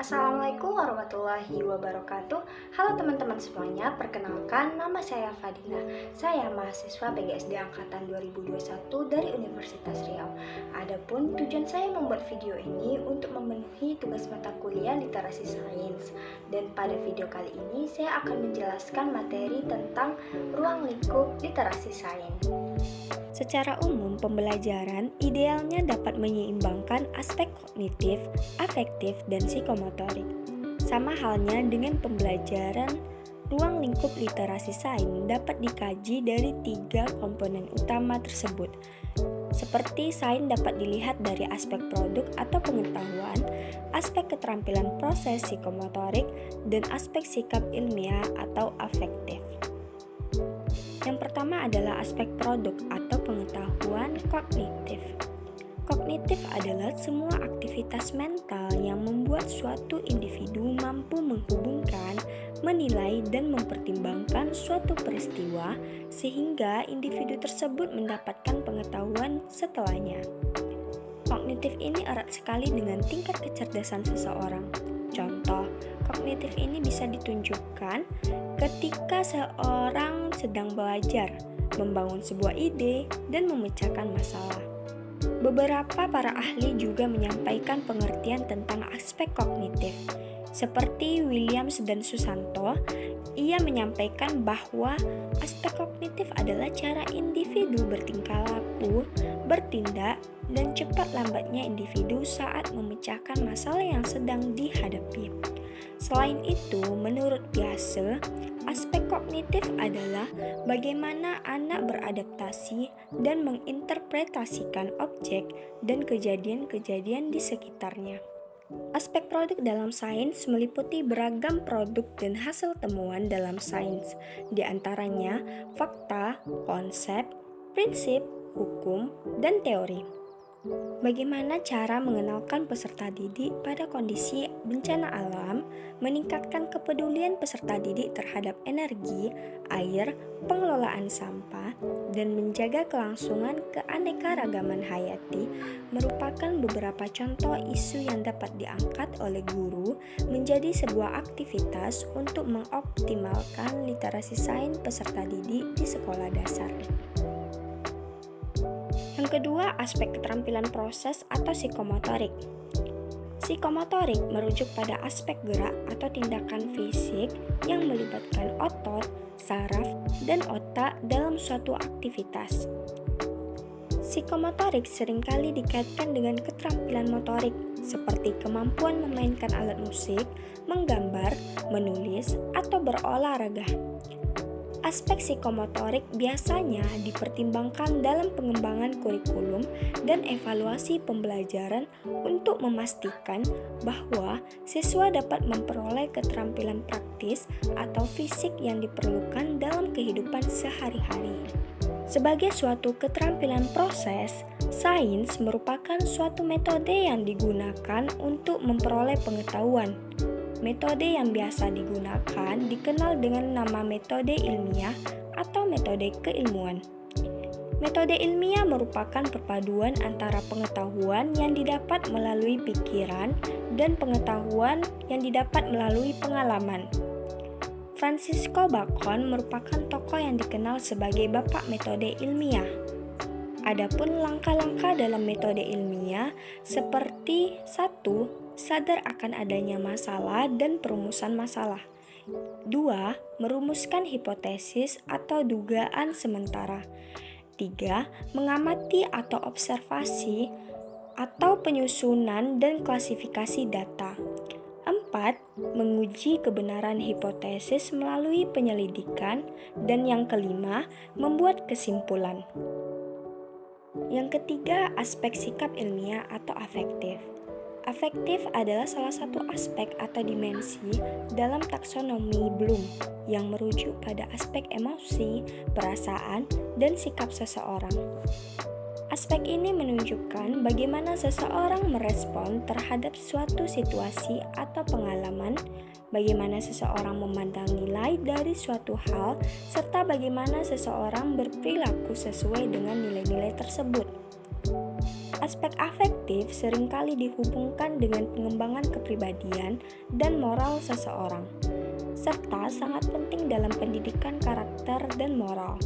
Assalamualaikum warahmatullahi wabarakatuh. Halo teman-teman semuanya, perkenalkan nama saya Fadila. Saya mahasiswa PGSD Angkatan 2021 dari Universitas Riau. Adapun tujuan saya membuat video ini untuk memenuhi tugas mata kuliah literasi sains. Dan pada video kali ini saya akan menjelaskan materi tentang ruang lingkup literasi sains. Secara umum, pembelajaran idealnya dapat menyeimbangkan aspek kognitif, afektif, dan psikomotorik. Sama halnya dengan pembelajaran, ruang lingkup literasi sains dapat dikaji dari tiga komponen utama tersebut. Seperti sains dapat dilihat dari aspek produk atau pengetahuan, aspek keterampilan proses psikomotorik, dan aspek sikap ilmiah atau afektif. Yang pertama adalah aspek produk atau pengetahuan kognitif. Kognitif adalah semua aktivitas mental yang membuat suatu individu mampu menghubungkan, menilai, dan mempertimbangkan suatu peristiwa sehingga individu tersebut mendapatkan pengetahuan setelahnya. Kognitif ini erat sekali dengan tingkat kecerdasan seseorang. Contoh, kognitif ini bisa ditunjukkan ketika seorang sedang belajar, membangun sebuah ide, dan memecahkan masalah. Beberapa para ahli juga menyampaikan pengertian tentang aspek kognitif. Seperti Williams dan Susanto, ia menyampaikan bahwa aspek kognitif adalah cara individu bertingkah laku, bertindak, dan cepat lambatnya individu saat memecahkan masalah yang sedang dihadapi. Selain itu, menurut Piaget, aspek kognitif adalah bagaimana anak beradaptasi dan menginterpretasikan objek dan kejadian-kejadian di sekitarnya. Aspek produk dalam sains meliputi beragam produk dan hasil temuan dalam sains, di antaranya fakta, konsep, prinsip, hukum, dan teori. Bagaimana cara mengenalkan peserta didik pada kondisi bencana alam, meningkatkan kepedulian peserta didik terhadap energi, air, pengelolaan sampah, dan menjaga kelangsungan keanekaragaman hayati merupakan beberapa contoh isu yang dapat diangkat oleh guru menjadi sebuah aktivitas untuk mengoptimalkan literasi sains peserta didik di sekolah dasar. Yang kedua, aspek keterampilan proses atau psikomotorik. Psikomotorik merujuk pada aspek gerak atau tindakan fisik yang melibatkan otot, saraf, dan otak dalam suatu aktivitas. Psikomotorik seringkali dikaitkan dengan keterampilan motorik, seperti kemampuan memainkan alat musik, menggambar, menulis, atau berolahraga. Aspek psikomotorik biasanya dipertimbangkan dalam pengembangan kurikulum dan evaluasi pembelajaran untuk memastikan bahwa siswa dapat memperoleh keterampilan praktis atau fisik yang diperlukan dalam kehidupan sehari-hari. Sebagai suatu keterampilan proses, sains merupakan suatu metode yang digunakan untuk memperoleh pengetahuan. Metode yang biasa digunakan dikenal dengan nama metode ilmiah atau metode keilmuan. Metode ilmiah merupakan perpaduan antara pengetahuan yang didapat melalui pikiran dan pengetahuan yang didapat melalui pengalaman. Francisco Bacon merupakan tokoh yang dikenal sebagai bapak metode ilmiah. Adapun langkah-langkah dalam metode ilmiah seperti 1. Sadar akan adanya masalah dan perumusan masalah. 2. Merumuskan hipotesis atau dugaan sementara. 3. Mengamati atau observasi atau penyusunan dan klasifikasi data. 4. Menguji kebenaran hipotesis melalui penyelidikan. Dan yang kelima, membuat kesimpulan. Yang ketiga, aspek sikap ilmiah atau afektif. Afektif adalah salah satu aspek atau dimensi dalam taksonomi Bloom yang merujuk pada aspek emosi, perasaan, dan sikap seseorang. Aspek ini menunjukkan bagaimana seseorang merespon terhadap suatu situasi atau pengalaman, bagaimana seseorang memandang nilai dari suatu hal, serta bagaimana seseorang berperilaku sesuai dengan nilai-nilai tersebut. Aspek afektif seringkali dihubungkan dengan pengembangan kepribadian dan moral seseorang, serta sangat penting dalam pendidikan karakter dan moral.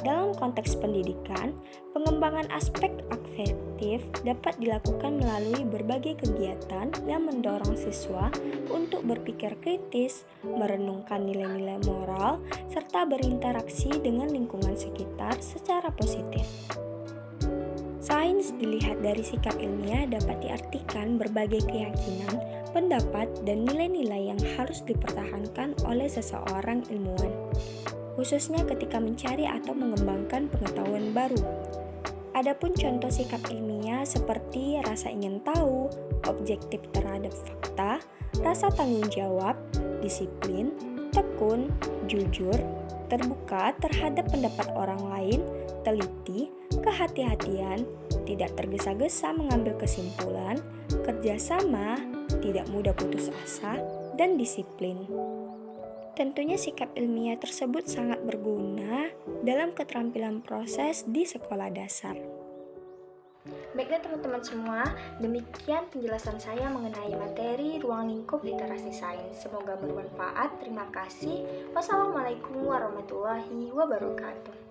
Dalam konteks pendidikan, pengembangan aspek afektif dapat dilakukan melalui berbagai kegiatan yang mendorong siswa untuk berpikir kritis, merenungkan nilai-nilai moral, serta berinteraksi dengan lingkungan sekitar secara positif. Sains dilihat dari sikap ilmiah dapat diartikan berbagai keyakinan, pendapat, dan nilai-nilai yang harus dipertahankan oleh seseorang ilmuwan, khususnya ketika mencari atau mengembangkan pengetahuan baru. Adapun contoh sikap ilmiah seperti rasa ingin tahu, objektif terhadap fakta, rasa tanggung jawab, disiplin, tekun, jujur, terbuka terhadap pendapat orang lain, teliti, kehati-hatian, tidak tergesa-gesa mengambil kesimpulan, kerjasama, tidak mudah putus asa, dan disiplin. Tentunya sikap ilmiah tersebut sangat berguna dalam keterampilan proses di sekolah dasar. Baiklah teman-teman semua, demikian penjelasan saya mengenai materi ruang lingkup literasi sains. Semoga bermanfaat. Terima kasih. Wassalamualaikum warahmatullahi wabarakatuh.